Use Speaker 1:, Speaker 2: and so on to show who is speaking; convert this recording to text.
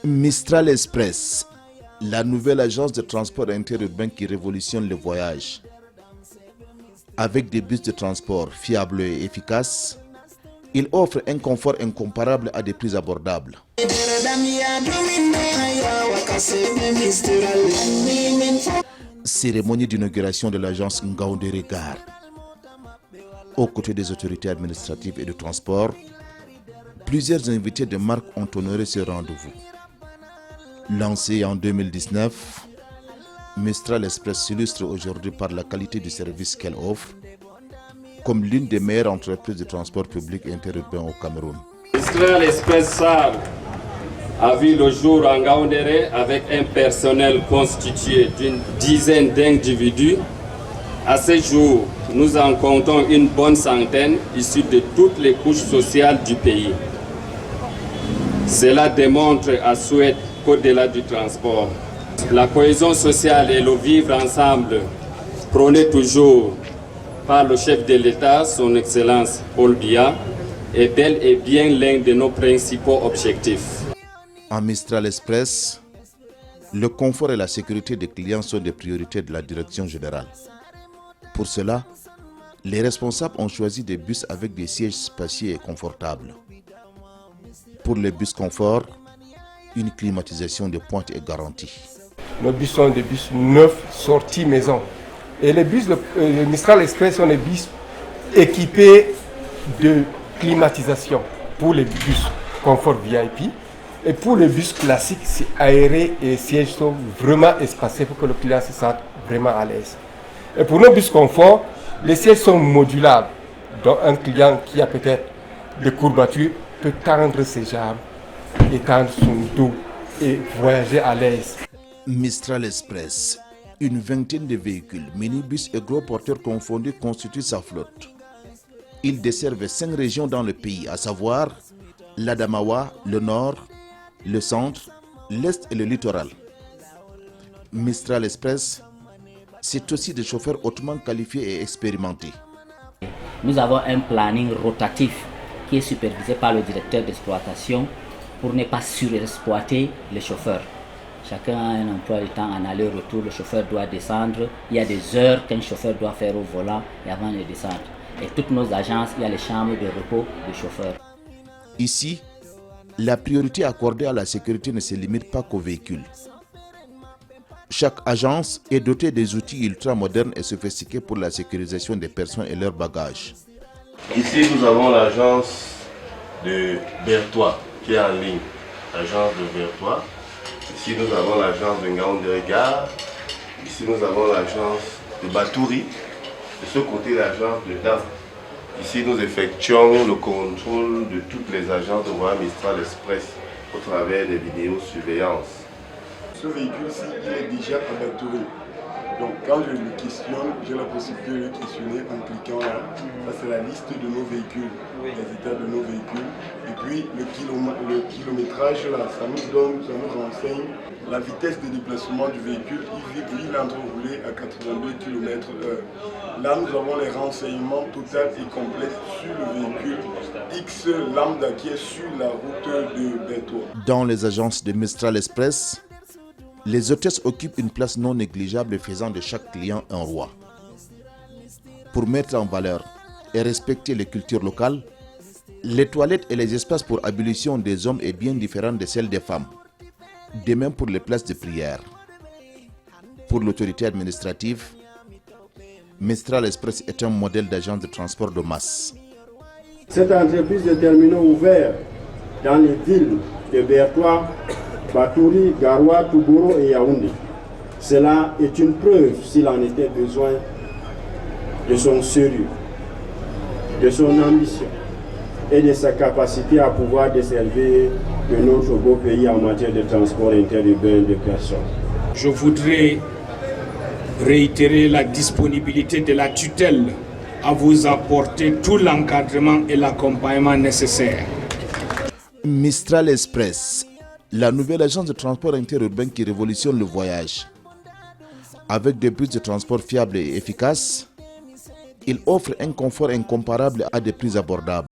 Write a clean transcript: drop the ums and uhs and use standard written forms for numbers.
Speaker 1: Mistral Express, la nouvelle agence de transport interurbain qui révolutionne le voyage. Avec des bus de transport fiables et efficaces, il offre un confort incomparable à des prix abordables. Cérémonie d'inauguration de l'agence Ngaoundéré Gare. Aux côtés des autorités administratives et de transport, plusieurs invités de marque ont honoré ce rendez-vous. Lancé en 2019, Mistral Express s'illustre aujourd'hui par la qualité du service qu'elle offre, comme l'une des meilleures entreprises de transport public interurbain au Cameroun.
Speaker 2: Mistral Express SAR a vu le jour en Ngaoundéré avec un personnel constitué d'une dizaine d'individus. À ce jour, nous en comptons une bonne centaine issus de toutes les couches sociales du pays. Cela démontre à souhait qu'au-delà du transport, la cohésion sociale et le vivre ensemble, prôné toujours par le chef de l'État, son Excellence Paul Biya, est bel et bien l'un de nos principaux objectifs.
Speaker 1: En Mistral Express, le confort et la sécurité des clients sont des priorités de la direction générale. Pour cela, les responsables ont choisi des bus avec des sièges spacieux et confortables. Pour les bus confort, une climatisation de pointe est garantie.
Speaker 3: Nos bus sont des bus neufs sortis maison. Et les bus le Mistral Express sont des bus équipés de climatisation pour les bus confort VIP. Et pour les bus classiques, c'est aéré et les sièges sont vraiment espacés pour que le client se sente vraiment à l'aise. Et pour nos bus confort, les sièges sont modulables. Donc un client qui a peut-être des courbatures peut tendre ses jambes, étendre son dos et voyager à l'aise.
Speaker 1: Mistral Express, une vingtaine de véhicules, minibus et gros porteurs confondus constituent sa flotte. Ils desservent 5 régions dans le pays, à savoir l'Adamawa, le Nord, le Centre, l'Est et le littoral. Mistral Express, c'est aussi des chauffeurs hautement qualifiés et expérimentés.
Speaker 4: Nous avons un planning rotatif qui est supervisé par le directeur d'exploitation pour ne pas surexploiter les chauffeurs. Chacun a un emploi du temps en aller-retour, le chauffeur doit descendre. Il y a des heures qu'un chauffeur doit faire au volant et avant de descendre. Et toutes nos agences, il y a les chambres de repos des chauffeurs.
Speaker 1: Ici, la priorité accordée à la sécurité ne se limite pas qu'aux véhicules. Chaque agence est dotée des outils ultra-modernes et sophistiqués pour la sécurisation des personnes et leurs bagages.
Speaker 5: Ici, nous avons l'agence de Bertois qui est en ligne. L'agence de Bertois. Ici, nous avons l'agence de Ngaoundéré Gare. Ici, nous avons l'agence de Batouri. De ce côté, l'agence de Dam. Ici, nous effectuons le contrôle de toutes les agences de voie Mistral Express au travers des vidéosurveillances.
Speaker 6: Ce véhicule-ci, il est déjà à Batouri. Donc quand je le questionne, j'ai la possibilité de le questionner en cliquant là. Ça c'est la liste de nos véhicules, les états de nos véhicules. Et puis le kilométrage là, ça nous renseigne la vitesse de déplacement du véhicule. Il est enroulé à 82 km/h. Là nous avons les renseignements total et complets sur le véhicule X Lambda qui est sur la route de Bertois.
Speaker 1: Dans les agences de Mistral Express, les hôtesses occupent une place non négligeable faisant de chaque client un roi. Pour mettre en valeur et respecter les cultures locales, les toilettes et les espaces pour ablution des hommes est bien différent de celles des femmes. De même pour les places de prière. Pour l'autorité administrative, Mistral Express est un modèle d'agence de transport de masse.
Speaker 7: Cette entreprise de terminaux ouverts dans les villes de Bertois, Batouri, Garoua, Touboro et Yaoundé. Cela est une preuve, s'il en était besoin, de son sérieux, de son ambition et de sa capacité à pouvoir desservir de notre beau pays en matière de transport interurbain de personnes.
Speaker 8: Je voudrais réitérer la disponibilité de la tutelle à vous apporter tout l'encadrement et l'accompagnement nécessaires.
Speaker 1: Mistral Express, la nouvelle agence de transport interurbain qui révolutionne le voyage. Avec des bus de transport fiables et efficaces, il offre un confort incomparable à des prix abordables.